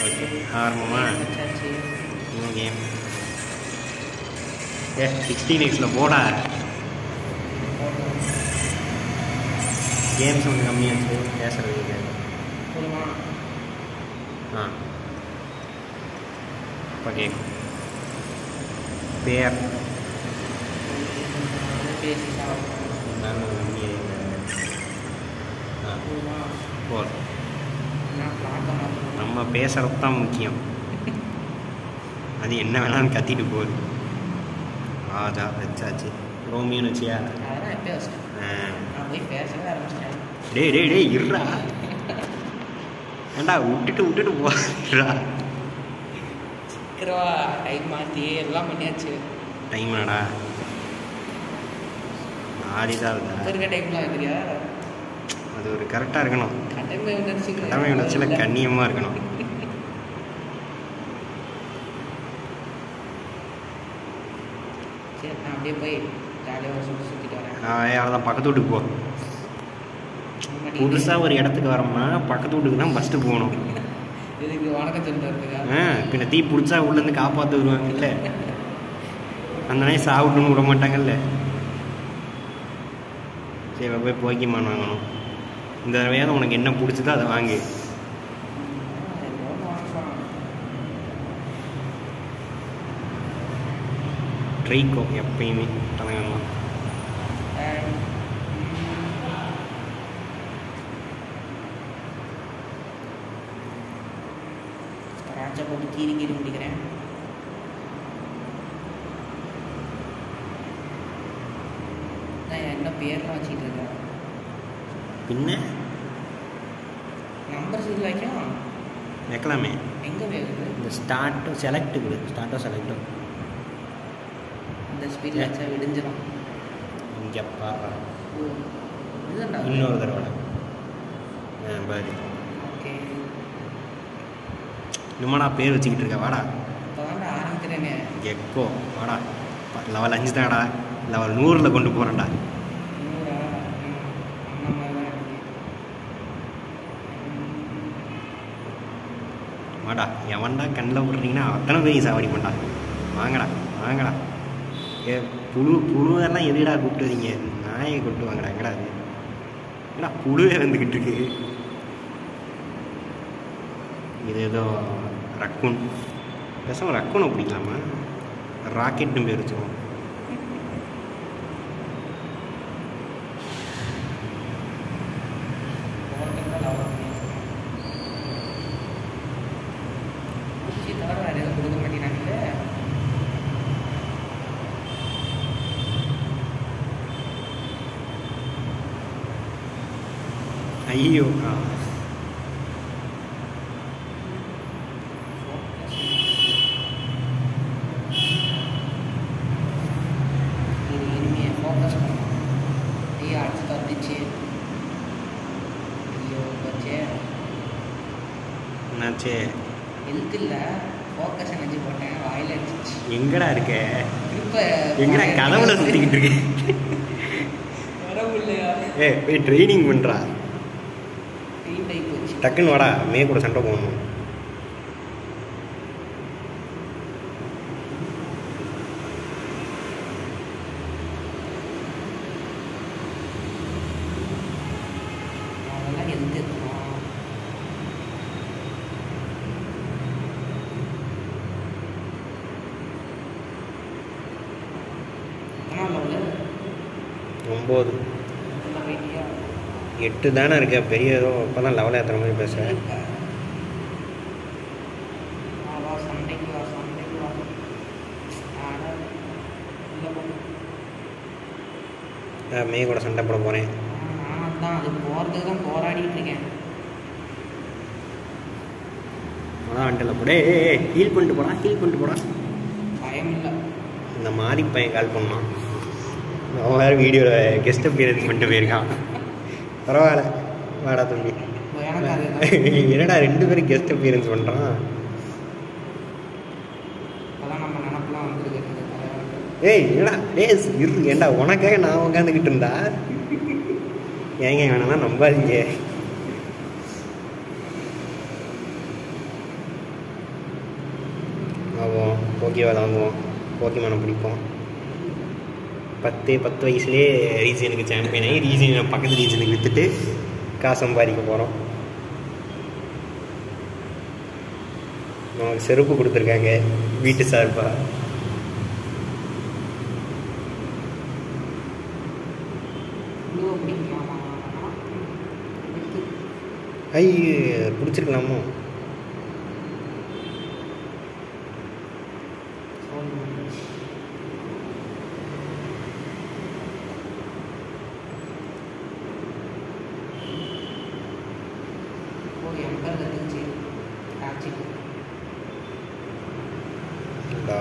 Okay ஆரம்பமா இன்னும் game 16x போடா games கொஞ்சம் கம்மியாச்சு பேசுறது இப்போ கேட்கும் பேர் போதும் நம்ம பேசுறது தான் முக்கியம் அது என்ன வேணாலும் கத்திட்டு போகுது ராஜா வச்சாச்சு ரோமியோன்னு வச்சியா டேய் டேய் டேய் இருடா ஏண்டா விட்டுட்டு போறா டைம் மாற்றி எல்லாம் பண்ணியாச்சு டைம் ஆடா ஆடிதான் இருக்க டைம்லாம் இருக்கிறியா அது ஒரு கரெக்டாக இருக்கணும் கடமை உணர்ச்சியில் கண்ணியமாக இருக்கணும் சரி நான் அப்படியே போய் ஜாலியாக சுற்றிட்டு வரேன் அவ்வளோதான் பக்கத்து வீட்டுக்கு போ புதுசாக ஒரு இடத்துக்கு வரோம்னா பக்கத்து வீட்டுக்கு தான் ஃபஸ்ட்டு போகணும் இதுக்கு வணக்கம் சொல்லிட்டு பின்ன தீ பிடிச்சா உள்ளேருந்து காப்பாற்ற வருவாங்கல்ல அந்த நாய் சாப்பிட்டுன்னு விட மாட்டாங்கல்ல சரி போய் போக்கிமான் வாங்கணும் இந்த வேலை உனக்கு என்ன பிடிச்சதோ அதை வாங்கு ட்ரைக்கோ எப்பயுமே தலைவலாம் ராஜா போட்டு கீறி முடிக்கிறேன் என்ன பேர்லாம் வச்சுக்கிட்டு இருக்கேன் பின்ன நம்பர் சீட் வைக்கலாமே எங்கே வேகுது இந்த ஸ்டார்ட்டோ செலக்ட் கொடு ஸ்டார்ட்டோ செலக்டோ இந்த ஸ்பீடில் வச்சா விடிஞ்சிடும் இங்கே பாடுறா இதுதான்டா இன்னொரு தடவை பாரு ஓகே இன்னுமாடா பேர் வச்சுக்கிட்டு இருக்க வாடா இப்போ தான்டா ஆரம்பிக்கிறேனே எக்கோ வாடா லெவல் 5 தான்டா லெவல் 100 கொண்டு போகிறேன்டா வாடா எவன்டா கண்ணில் விட்றீங்கன்னா அத்தனை பேர் சாவடி பண்ணா வாங்கடா புழுவெல்லாம் எதுடா கூப்பிட்டு வரீங்க நாயை கூப்பிட்டு வாங்கடா எங்கடா அது ஏடா புழுவே வந்துக்கிட்டு இருக்கு இது ஏதோ ரக்கூன் பேசாமல் ரக்கூனை பிடிக்கலாமா ராக்கெட்னு பேர் வச்சுக்கோம் ஐயோ என்னாச்சு ஹெல்த் இல்லை ஃபோக்கஸ் எனர்ஜி போட்டேன் வாயில் அடிச்சிச்சு எங்கடா இருக்க திருப்ப எங்கடா கதவுல சுற்றிக்கிட்டு இருக்கு வரவு இல்லையா போய் ட்ரைனிங் பண்ணுறா ட்ரெயின் டைப் வச்சு டக்குன்னு வாடா மே கூட சண்டை போகணும் அதெல்லாம் ஹெல்த் இருக்கும் ஒம்பது 8 தானே இருக்க பெரிய ஏதோ இப்போ தான் லெவலில் ஏற்றுற மாதிரி பேசுகிறேன் மே கூட சண்டை போட போகிறேன் தான் அது போகிறதுக்கு தான் போராடிட்டு இருக்கேன் அதான் வந்துட்டு போடே ஹீல் பண்ணிட்டு போடா பயம் இல்லை இந்த மாதிரி பையன் கால் பண்ணான் அவன் வேறு வீடியோவில் கெஸ்ட் அப்பியரன்ஸ் பண்ணிட்டு போயிருக்கான் பரவாயில்ல வாடா தம்பி என்னடா 2 பேரும் கெஸ்ட் அப்பியரன்ஸ் பண்ணுறான் ஏய் என்னடா டேஸ் ஏண்டா உனக்காக நான் உட்காந்துக்கிட்டு இருந்தா ஏங்க வேணாம்னா நம்பாதீங்க போக்கிவால் வாங்குவோம், போக்கிமானை பிடிப்போம். 10 வயசுலேயே ரீஜனுக்கு சாம்பியன் ஆகி ரீஜன் பக்கத்து ரீஜனுக்கு விற்றுட்டு காசு சம்பாதிக்க போகிறோம். நமக்கு செருப்பு கொடுத்துருக்காங்க வீட்டு சார்பாக. ஐ பிடிச்சிருக்கலாமோ?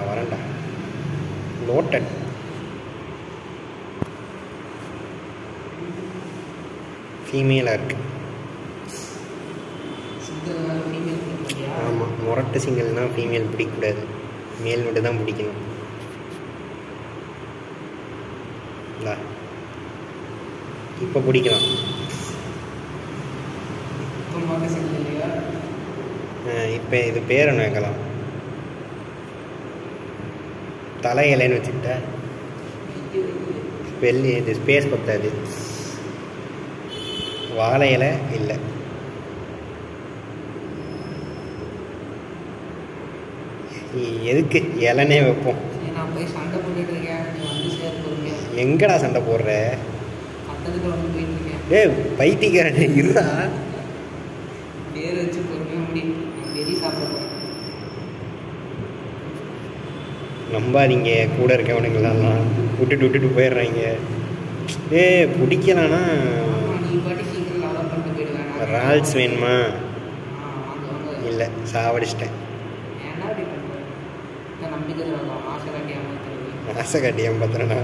வரண்டா லோட்டட் ஃபீமேலாக இருக்கு. ஆமாம், முரட்டு சிங்கிள்னால் ஃபீமேல் பிடிக்கக்கூடாது, மேல் மட்டும் தான் பிடிக்கணும். இப்போ பிடிக்கலாம். இப்போ இது பேர் என்ன வைக்கலாம்? தலை இலைன்னு வச்சுக்கிட்டா ஸ்பெல் இது ஸ்பேஸ் பத்தாது. வாழை இலை இல்லை, எதுக்கு இலைனே வைப்போம். எங்கடா சண்டை போடுற? ஏய் பைத்தியக்காரனே இருடா. நம்பாதீங்க, கூட இருக்கவனுங்களெல்லாம் விட்டுட்டு போயிடுறாங்க. ஏ பிடிக்கலான்னா ரால்ஸ் வேணுமா? இல்லை, சாவடிச்சிட்டேன். ஆசை காட்டி ஏமாத்துறேண்ணா.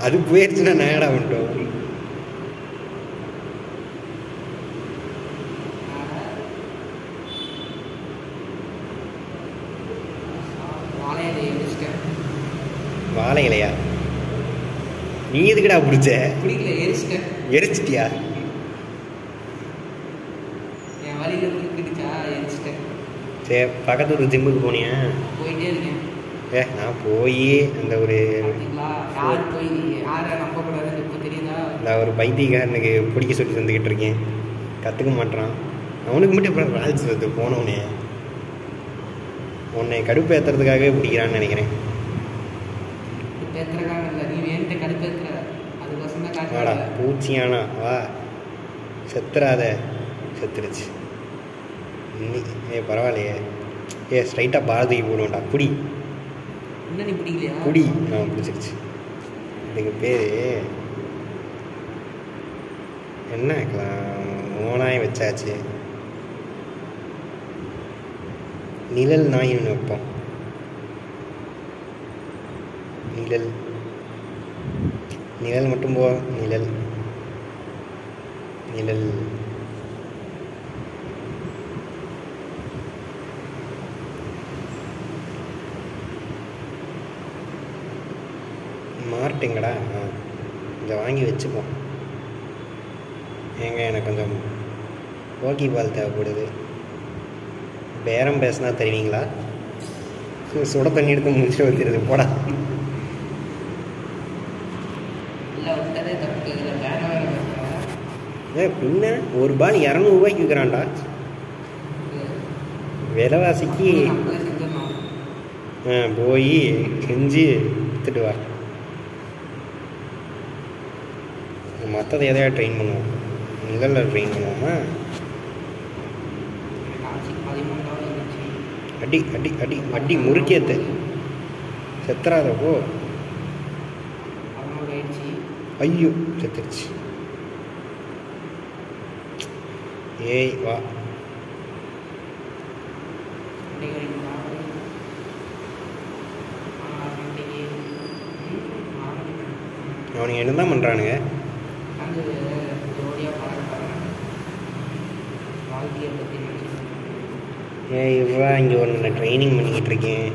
அது போயிடுச்சுன்னா நேடா உண்டோம். வாழை இலையா? நீ எதுக்குடா பிடிச்ச? எரிச்சிட்டியா? சரி, பக்கத்து ஒரு ஜிம்முக்கு போனியா? போயிட்டே இருக்கேன். நான் போய் அந்த ஒரு ஒரு பைத்தியக்காரனுக்கு பிடிக்க சொல்லி தந்துக்கிட்டு இருக்கேன், கற்றுக்க மாட்டான். அவனுக்கு மட்டும் எப்படி ரால்ஸ் வந்து போனவனே உன்னை கடுப்பு ஏற்றுறதுக்காகவே பிடிக்கிறான்னு நினைக்கிறேன். வாடா பூச்சியானா வா, செத்துறாத. செத்துருச்சு. பரவாயில்லையே. ஸ்ட்ரைட்டாக பாரதிக்கு போடுவோம்டா. குடி குடி. பிடிச்சிருச்சு. இதுக்கு பேர் என்ன வைக்கலாம்? ஓனாய் வச்சாச்சு. நிழல் நாயின்னு வைப்போம். நிழல் நிழல் மட்டும் போ. நிழல் நிழல் மார்ட்டுங்கடா. இதை வாங்கி வச்சுப்போம். ஏங்க எனக்கு கொஞ்சம் போக்கி பால் தேவைப்படுது. பேரம் பேசினா தருவீங்களா? சுட தண்ணி எடுத்து முடிச்சு வைக்கிறது போடா. பின்ன ஒரு பால் 200 ரூபாய்க்கு விற்கிறான்டா. விலைவாசிக்கு போய் செஞ்சு விற்றுட்டு வா. மற்றதை எதையா ட்ரெயின் பண்ணுவோம். நிழலில் ட்ரெயின் பண்ணுவோமா? அடி அடி அடி அடி முறுக்கேத்து. செத்துறாதப்போ. ஐயோ செத்துருச்சு. ஏய் வா. அவனுங்க என்ன தான் பண்ணுறானுங்க? ஏய் இவ்வளோ இங்கே ஒன்று ட்ரைனிங் பண்ணிக்கிட்டு இருக்கேன்.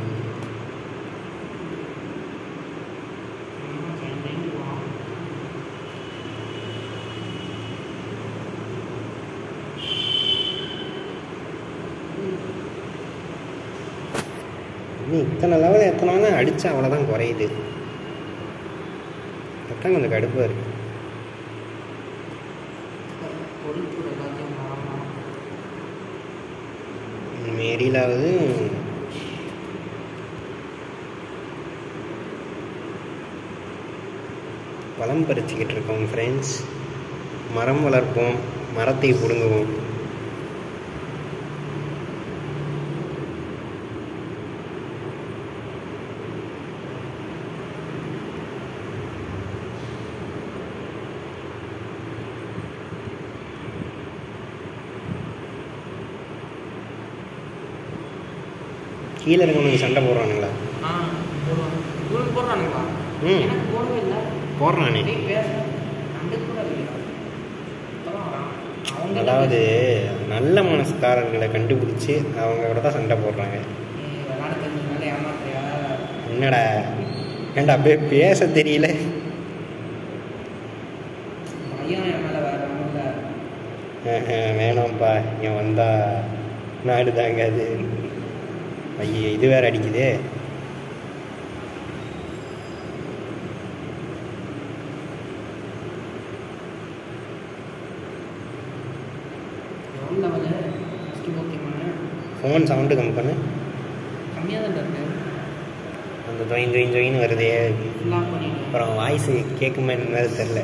இன்னும் இத்தனை லெவல் எத்தனாலும் அடித்தா அவ்வளோதான் குறையுது. அதான் கொஞ்சம் கடுப்பாக இருக்குது. மேரிலாவது வளம் பறிச்சுக்கிட்டு இருக்கோம் ஃப்ரெண்ட்ஸ். மரம் வளர்ப்போம், மரத்தை பிடுங்குவோம். கீழே இருக்கவனுக்கு சண்டை போடுறானுங்களா? போடுறானே. அதாவது நல்ல மனசுக்காரர்களை கண்டுபிடிச்சி அவங்க கூட தான் சண்டை போடுறாங்க. என்னடா ஏன்டா அப்படியே பேச தெரியல? வேணாம்ப்பா, இங்கே வந்தா நாடு தாங்க அது. ஐயோ, இது வேற அடிக்குதே. ஃபோன் சவுண்டு கம்மி பண்ணு. அந்த ஜொயின் ஜொயின் ஜொயின்னு வருதே. அப்புறம் வாய்ஸு கேட்குமா என்னது தெரில.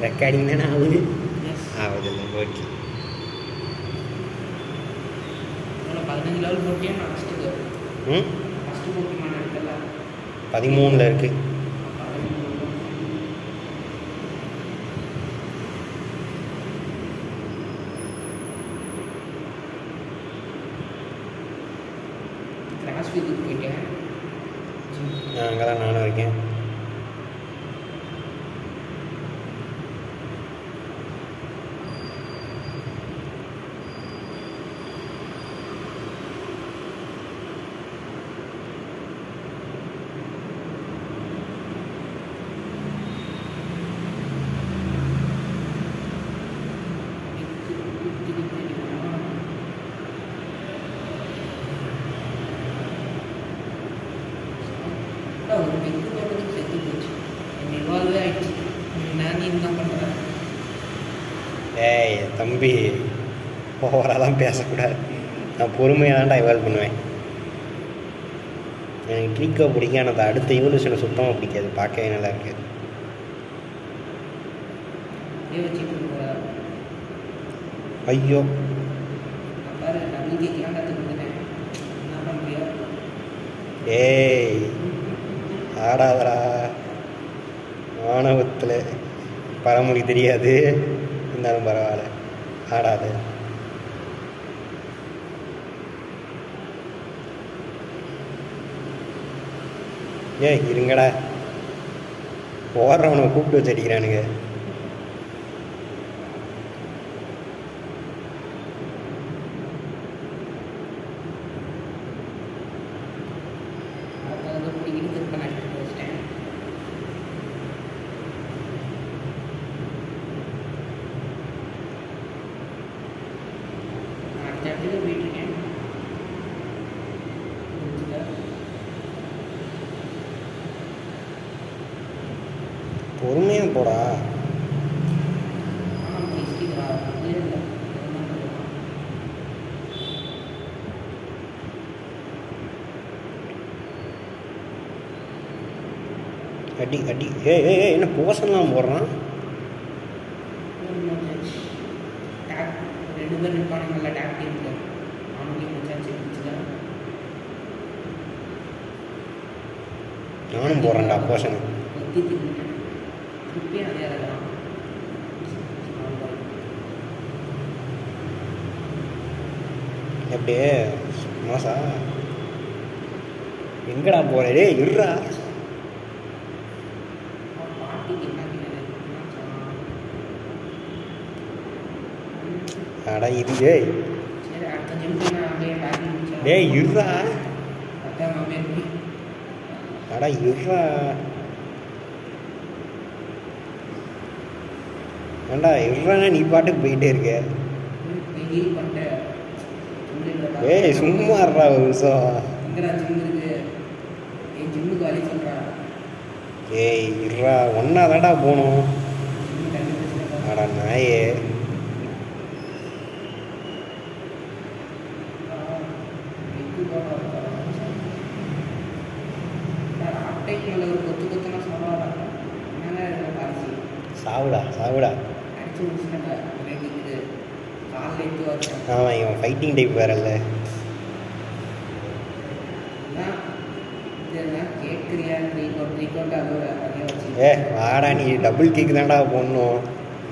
ரெக்கார்டிங் தானே ஆகுது? ஆகுதில்லை. ஓகே. 13 இருக்கு. அங்கே தான் நானும் இருக்கேன். ஏய் தம்பி, ஓவராலாம் பேசக்கூடாது. நான் பொறுமையாக தான்டா இவால்வ் பண்ணுவேன். எனக்கு ட்ரீக்கோ பிடிக்கும், எனக்கு அடுத்த இவல்யூஷனை சுத்தமாக பிடிக்காது. பார்க்கவே நல்லா இருக்குது. ஐயோ, ஏய் ஆடாதரா. ஆணவத்தில் பழமொழி தெரியாது, இருந்தாலும் பரவாயில்ல, ஆடாத. ஏய் இருங்கடா, ஓடுறவனை கூப்பிட்டு வச்சு அடிக்கிறானுங்க. பொறுமையாக போடா. அடி அடி. ஏய் ஏய் ஏய், என்ன போஷன்லாம் போடுறான்? நானும் போடுறேன்டா போஷன். எப்படியே மாசா எங்கடா போற? டேய் இருடா. அடா இது. டேய் இருடா. அடா இருடா. ஏண்டா இருடா, நீ பாட்டுக்கு போயிட்டே இருக்க. ஹீல் பண்ணிட்டேன். ஏய் சும்மா இருடா ஒரு நிமிஷம். எங்கடா ஜிம் இருக்கு? என் ஜிம்முக்கு வழி சொல்கிறா. ஏய் இருடா, ஒன்றா தான்டா போகணும். ஜிம்மு கண்டுபிடிச்சிருக்கா. அடா நாயே. அப்டேட் மேலே ஒரு கொத்து கொத்துனா சொல்லுவாங்க. என்னங்க பாரிசி சாவுடா சாவுடா. அடிச்சு முடிச்சுட்டாங்க. எனக்கு காலில் எடுத்து வச்சேன். ஆமாம், இவன் ஃபைட்டிங் டைப் வேறல்ல. கேட்குறியா? ட்ரீக் அதோட அதே வச்சு ஏ வாடா, நீ டபுள் கேக்கு தான்டா போடணும்.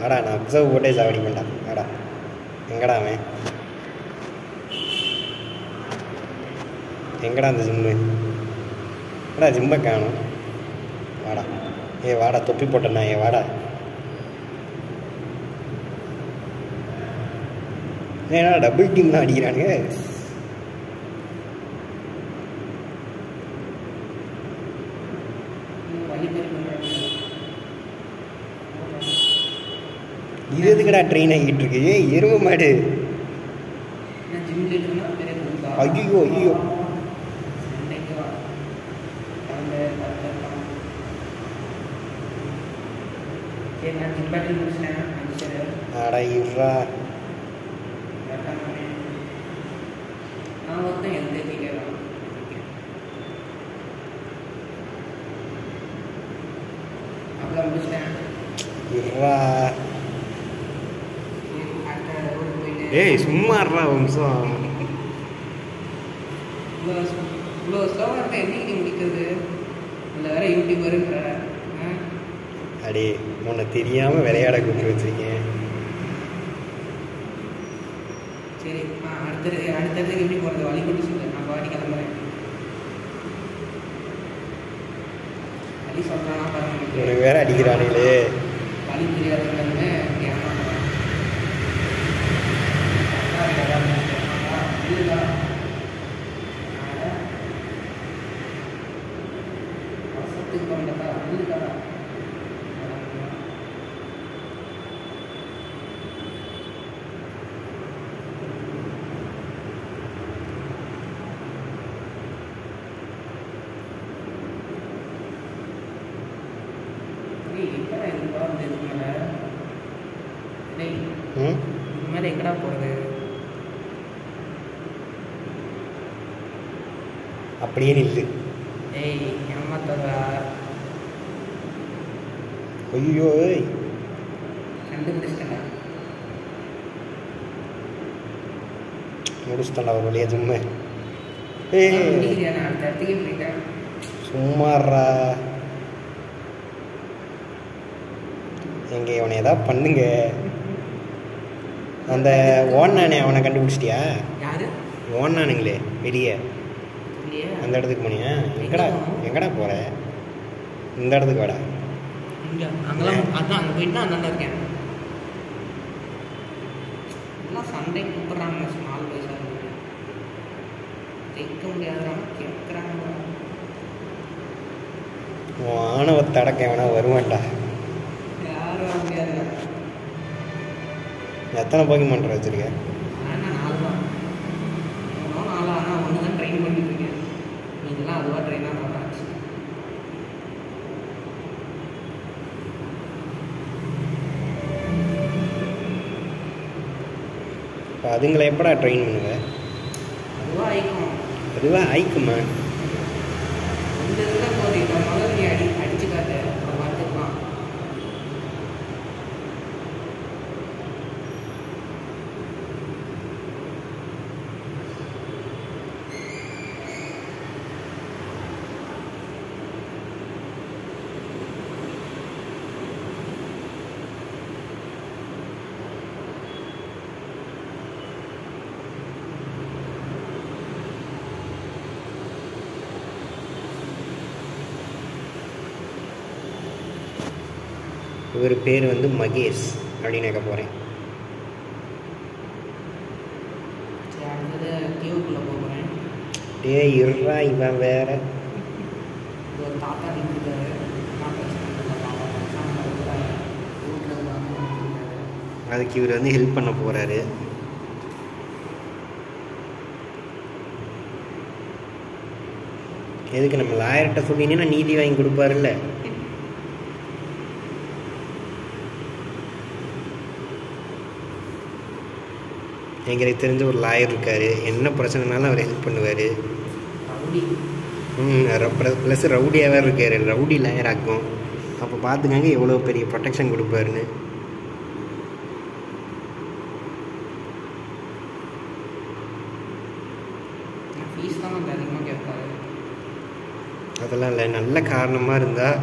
ஆடா நான் அப்சர்வ் போட்டே சாவடி பண்ணான். ஆடா எங்கடா அவன்? எங்கடா அந்த ஜிம்மு? வாடா ஜிம்மை காணும். வாடா ஏ வாடா, தொப்பி போட்டேண்ணா. ஏ வாடா. ஏன்னா டபுள் டீம் தான் அடிக்கிறானுங்க. இது எதுக்குடா ட்ரெயின் ஆகிட்டு இருக்கு? ஏ எரும மாடு. ஐயோ ஐயோ. ஆடா இருடா. இருடா. ஏய் சும்மா இருடா ஒரு நிமிஷம். இவ்வளோ ஸ்லோவாக இருக்க என்னைக்கு நீ முடிக்கிறது? இல்லை வேற யூடியூபருன்ற. அடே உன்னை தெரியாமல் விளையாட கூப்பிட்டு வச்சிருக்கேன். சரி அடுத்ததுக்கு எப்படி போகிறது? வழி கொண்டு சொல்லு. நான் பாடி கிளம்புறேன். வழி சொல்கிறானா பாருங்க. உனக்கு வேற அடிக்கிறானுங்களே. வழி தெரியாதவங்க ஏமாத்துறான். வருஷத்துக்கு பண்ணதா இல்லைக்கா? இது மேலே எங்கடா போகிறது? அப்படியே நில்லு. ஏய் ஏமாத்ததா? ஐயோ ஏய் கண்டுபிடிச்சிட்டா. முடிச்சுட்டா ஒரு வழியா ஜிம்மு. ஏய் நான் அடுத்த இடத்துக்கே போயிட்டேன். சும்மாறா. எங்க இவனை ஏதாவது பண்ணுங்க. அந்த ஓனானே அவனை கண்டுபிடிச்சிட்டியா? யாரு ஓனானுங்களே வெளியே இல்லையா? அந்த இடத்துக்கு போனியா? எங்கடா எங்கடா போற? இந்த இடத்துக்கு வாடா. இங்கே அங்கெல்லாம் அதான் அங்கே போயிட்டு தான் அந்தாண்ட இருக்கேன். எல்லாம் சண்டை கூப்பிட்றாங்க. ஸ்மால் வயசாக இருக்கு. ஜெயிக்க முடியாதுறாங்க. கேட்குறாங்க. உன் ஆணவத்தை அடக்க வேணா வருவான்டா. யாரும் வர முடியாது. எத்தனை போக்கிமான் வச்சிருக்க? ஆனால் 4 தான். 3 4 ஆனால் 1 தான் ட்ரெயின் பண்ணிட்டு இருக்கேன். நீங்களாம் அதுவாக ட்ரெயினாக நல்லாச்சு. இப்போ அதுங்களை எப்படா ட்ரெயின் பண்ணுவ? அதுவாக ஆயிக்கும். அதுவாக ஆயிக்குமா? இந்த இதில் போகுது. இப்போ முதல்ல நீ அடிச்சு காட்டு. அப்புறம் பார்த்துக்கலாம். இவர் பேர் வந்து மகேஷ் அப்படின்னு கேட்க போகிறேன். சரி அடுத்தது கேவுக்குள்ளே போகிறேன். டே இருறா, இவன் வேற. ஒரு தாத்தா நின்றுருக்காரு. அதுக்கு இவர் வந்து ஹெல்ப் பண்ண போகிறாரு. எதுக்கு நம்ம லாயர்கிட்ட சொல்லினீங்கன்னா நீதி வாங்கி கொடுப்பாருல்ல. எங்களுக்கு தெரிஞ்ச ஒரு லாயர் இருக்கார், என்ன பிரச்சனைனாலும் அவர் ஹெல்ப் பண்ணுவார். ப்ளஸ் ரவுடியாகவே இருக்கார், ரவுடி லாயர் ஆக்கும். அப்போ பார்த்துக்காங்க எவ்வளோ பெரிய ப்ரொடெக்ஷன் கொடுப்பாருன்னு. அதெல்லாம் இல்லை, நல்ல காரணமாக இருந்தால்.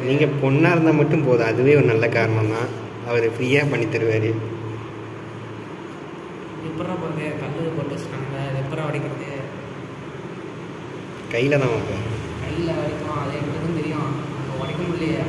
நீங்கள் பொண்ணாக இருந்தால் மட்டும் போதும், அதுவே ஒரு நல்ல காரணம் தான். அவர் ஃப்ரீயாக பண்ணி தருவார். கையில் தான் வைப்பேன். கையில் வரைக்கும் அது எங்களுக்கும் தெரியும், அங்கே உடைக்க முடியலையே.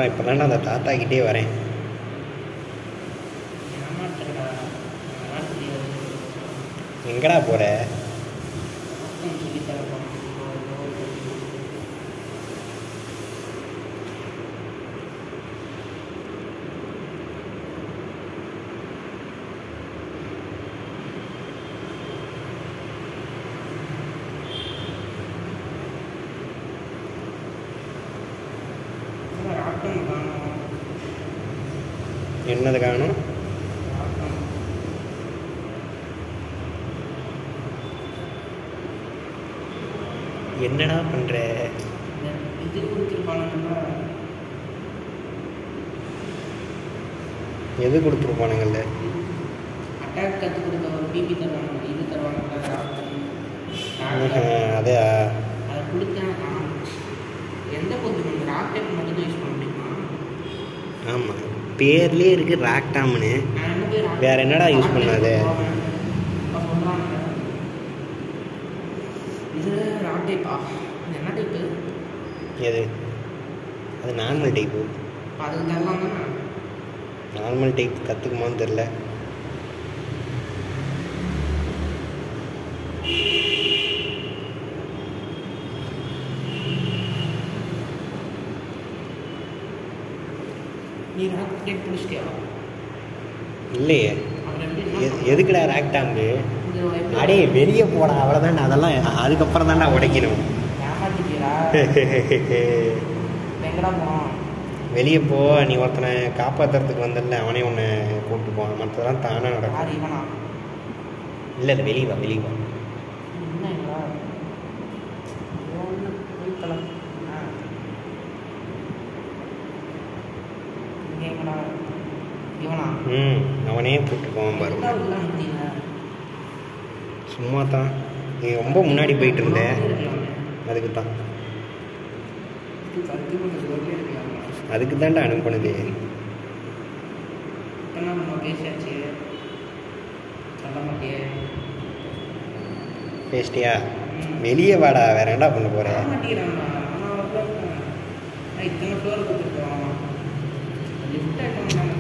இப்போ தான் அந்த தாத்தாக்கிட்டே வரேன். எங்கடா போகிற? என்னது காணும்? என்னடா பண்ற? இது கொடுத்துருப்பானுங்களா? எது கொடுத்துருப்பானுங்கள்ல? அட்டாக் கற்றுக் கொடுத்த ஒரு பிபி தருவாங்க, இது தருவாங்க. அதே அதை கொடுத்தேன். எந்த பொருள் ராக்கெட் மட்டும் யூஸ் பண்ண முடியுமா? ஆமாம், பேர்லேயே இருக்குது ராக்டாம்னு. வேற என்னடா யூஸ் பண்ணாது? இது ராக் டைப்பா? என்ன டைப்பு? எது? அது நார்மல் டைப்பு. அதுக்கு தரலாம் தானே? நார்மல் டைப் கற்றுக்குமான்னு தெரில. நீ ராக்கெட் பிடிச்சிட்டியா? இல்லையே. எதுக்குடா ராக்டாம்பு? அடே வெளியே போடா, அவ்வளோதான்டா. அதெல்லாம் அதுக்கப்புறம் தான்டா உடைக்கணும். வெளியே போ, நீ ஒருத்தனை காப்பாற்றுறதுக்கு வந்தல, அவனே உன்னை கூப்பிட்டு போவான். மற்றதெல்லாம் தானாக நடக்கும். இல்லை இல்லை, வெளியே வா, வெளியே வா. அவனே கூப்பிட்டு போவான் பாரு. சும்மா தான், நீ ரொம்ப முன்னாடி போயிட்டு இருந்த, அதுக்கு தான். அதுக்கு தான்டா அனுப்பினது. பேசிட்டியா? வெளியே வாடா, வேற என்னடா பண்ண போற?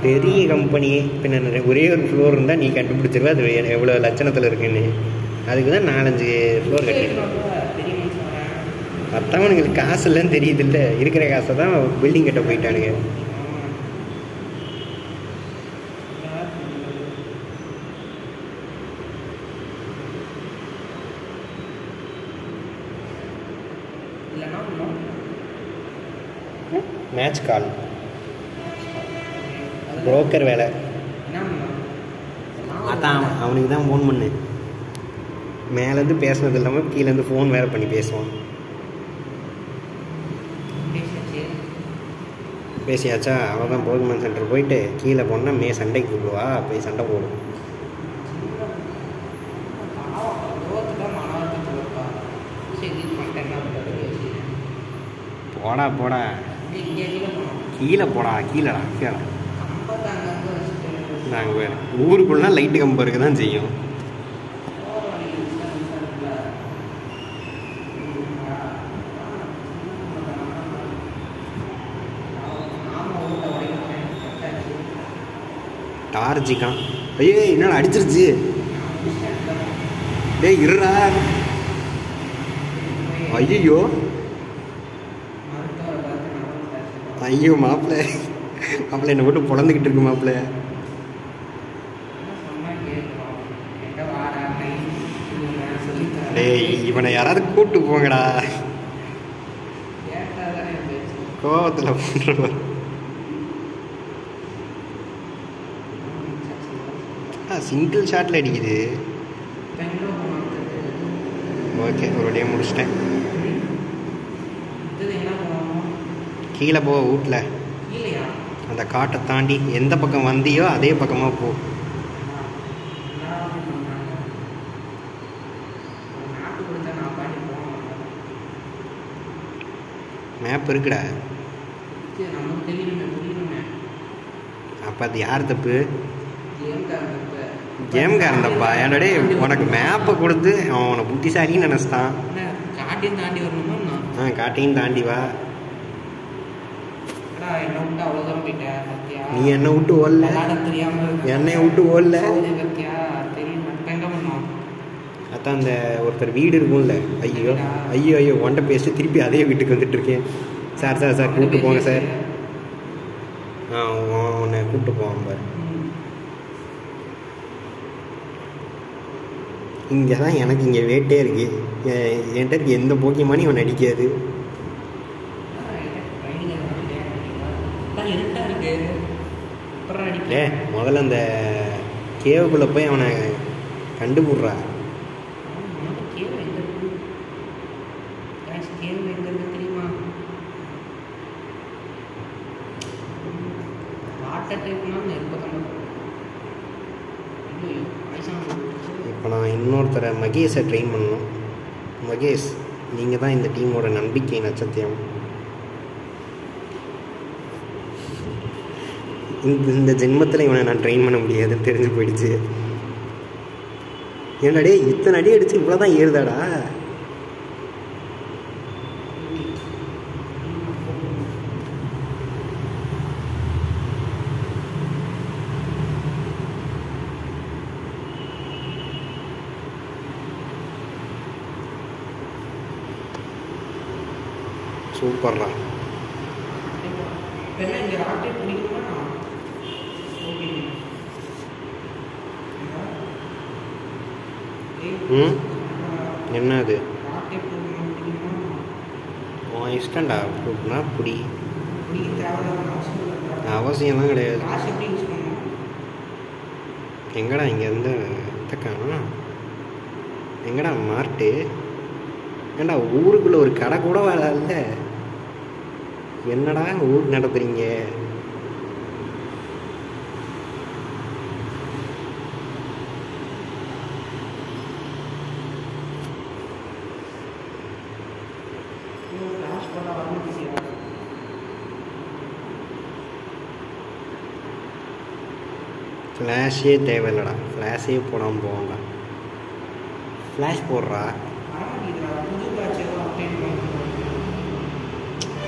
பெரிய கம்பெனி பின்ன ஒரே ஒரு ஃப்ளோர் இருந்தால் நீ கண்டுபிடிச்சிருவ அது எவ்வளோ லட்சணத்தில் இருக்குன்னு. அதுக்கு தான் 4-5 ஃப்ளோர் கட்டிடுவேன். மற்றவனுங்களுக்கு காசு இல்லைன்னு தெரியுது இல்லை, இருக்கிற காசை தான் பில்டிங் கட்ட போயிட்டானுங்க. மேட்ச் கால், புரோக்கர் வேலை. அதான் அவனுக்கு தான் ஃபோன் பண்ணு. மேலேருந்து பேசுனது இல்லாமல் கீழேருந்து ஃபோன் வேறு பண்ணி பேசுவான். பேசியாச்சா? அவன் தான் போகிமன் சென்டர் போயிட்டு கீழே போனால் சண்டைக்கு கூப்பிடுவா, போய் சண்டை போடும். போடா போடா, கீழே போடா, கீழடா கீழே. கம்பத்தை அங்கங்கே வச்சுட்டு நாங்கள் வேறு ஊருக்குள்ளலாம் லைட்டு கம்பம் இருக்க தான் செய்யும். டார்ஜிக்கான். ஐயோ என்னடா அடிச்சிருச்சு. டேய் இருடா. ஐயோ ஐயோ மாப்பிள்ள மாப்பிள்ள என்னை போட்டு பொழந்துக்கிட்டு இருக்கு மாப்பிள்ள. டேய் இவனை யாராவது கூப்பிட்டு போங்கடா. கோவத்தில் போன்ற சிங்கிள் ஷாட்டில் அடிக்குது. ஓகே ஒரு வழியாக முடிச்சிட்டேன். கீழே போ வீட்டில் அந்த காட்டை தாண்டி எந்த பக்கம் வந்தியோ அதே பக்கமாக போ. மேப் இருக்குடா. அப்போ அது யார் தப்பு? கேம்காரன் தப்பா? என்னடே உனக்கு மேப்பை கொடுத்து அவன் உனக்கு புத்திசாலின்னு நினச்சிட்டான். காட்டையும் தாண்டி வரணுமா? காட்டையும் தாண்டி வா. என்னை விட்டு அவ்வளோ தூரம் போயிட்டேன். நீ என்னை விட்டு ஓடல, என்னை விட்டு ஓடல. அதான் அந்த ஒருத்தர் வீடு இருக்கும்ல. ஐயோ ஐயோ ஐயோ ஒன்றை பேசிட்டு திருப்பி அதே வீட்டுக்கு வந்துட்டு இருக்கேன். சார் சார் சார் கூப்பிட்டு போங்க சார். உன்னை கூப்பிட்டு போவான் பாரு. இங்கே தான் எனக்கு இங்கே வேட்டே இருக்கு. என்கிட்ட இருக்கு எந்த போக்கியமானி அவன் அடிக்காது. முதல்ல அந்த கேவுக்குள்ளே போய் அவனை கண்டுபிடுறா. இப்போ நான் இன்னொருத்தரை மகேஷை ட்ரெயின் பண்ணணும். மகேஷ் நீங்கள் தான் இந்த டீமோட நம்பிக்கை நட்சத்திரம். இந்த ஜென்மத்தில் இவனை நான் ட்ரெயின் பண்ண முடியாதுன்னு தெரிஞ்சு போயிடுச்சு. என்னடே இத்தனை அடி அடிச்சு இவ்வளோ தான் ஏறுதாடா. சூப்பர்ரா. என்ன அது இஷ்டண்டா கூப்பிட்னா புடி. அவசியம்லாம் கிடையாது. எங்கடா இங்கேருந்து தக்கானா எங்கடா மார்ட்டு? ஏண்டா ஊருக்குள்ளே ஒரு கடை கூட வரல. என்னடா ஊருக்கு நடத்துறீங்க? ஃப்ளாஷே தேவையில்லடா. ஃப்ளாஷே போடாமல் போவாங்க. ஃப்ளாஷ் போடுறா.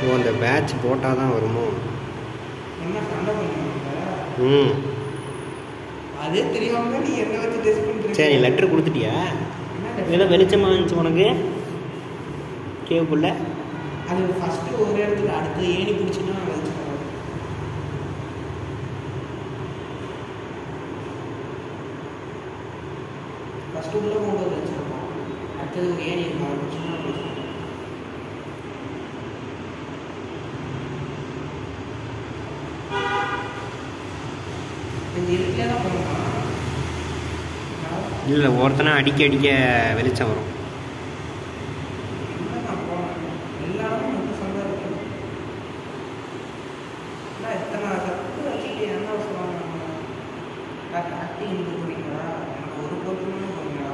ஓ அந்த பேட்ச் போட்டால் தான் வருமோ? அதே தெரியாம நீ என்ன வச்சு டெஸ்ட் பண்ணுற? சரி லெட்டர் கொடுத்துட்டியா? இதெல்லாம் வெளிச்சமாக இருந்துச்சு உனக்கு கேவுக்குள்ள? அது ஃபஸ்ட்டு ஒரு இடத்துல அடுத்து ஏணி பிடிச்சின்னா வெளிச்சம். ஃபஸ்ட்டு உள்ளே போகும்போது வச்சுருக்கோம். அடுத்தது ஒரு ஏணி இருக்கும், அது பிடிச்சின்னா இந்த இருட்டில் தான் போகணுமா? இல்லை ஒருத்தனா அடிக்க அடிக்க வெளிச்சம் வரும். எல்லாரும் வந்து சொந்த எத்தனை சத்து வச்சுட்டு என்ன சொல்லுவாங்க? ஆக்டிங் போகிறீங்களா? எனக்கு ஒரு பொருளுமே போகிறீங்களா?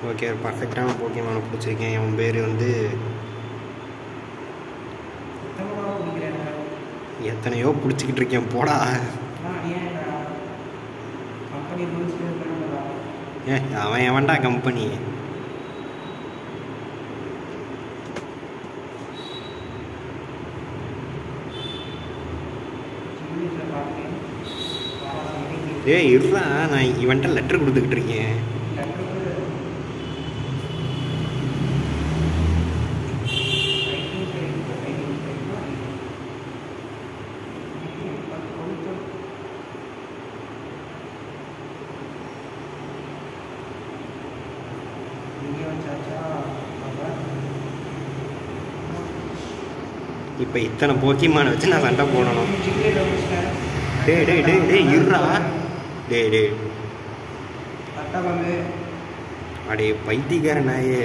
ஓகே, ஒரு பர்ஃபெக்டான போக்கியமான பிடிச்சிருக்கேன். என் பேர் வந்து எத்தனையோ பிடிச்சிக்கிட்டு இருக்கேன். போடா. அவன் எவன்டா கம்பெனி? இருடா, நான் இவன்ட்ட லெட்டர் கொடுத்துக்கிட்டு இருக்கேன். இப்போ இத்தனை போக்கியமான வச்சு நான் சண்டை போடணும். இருடா. டே அடே பைத்தியக்கார நாயே.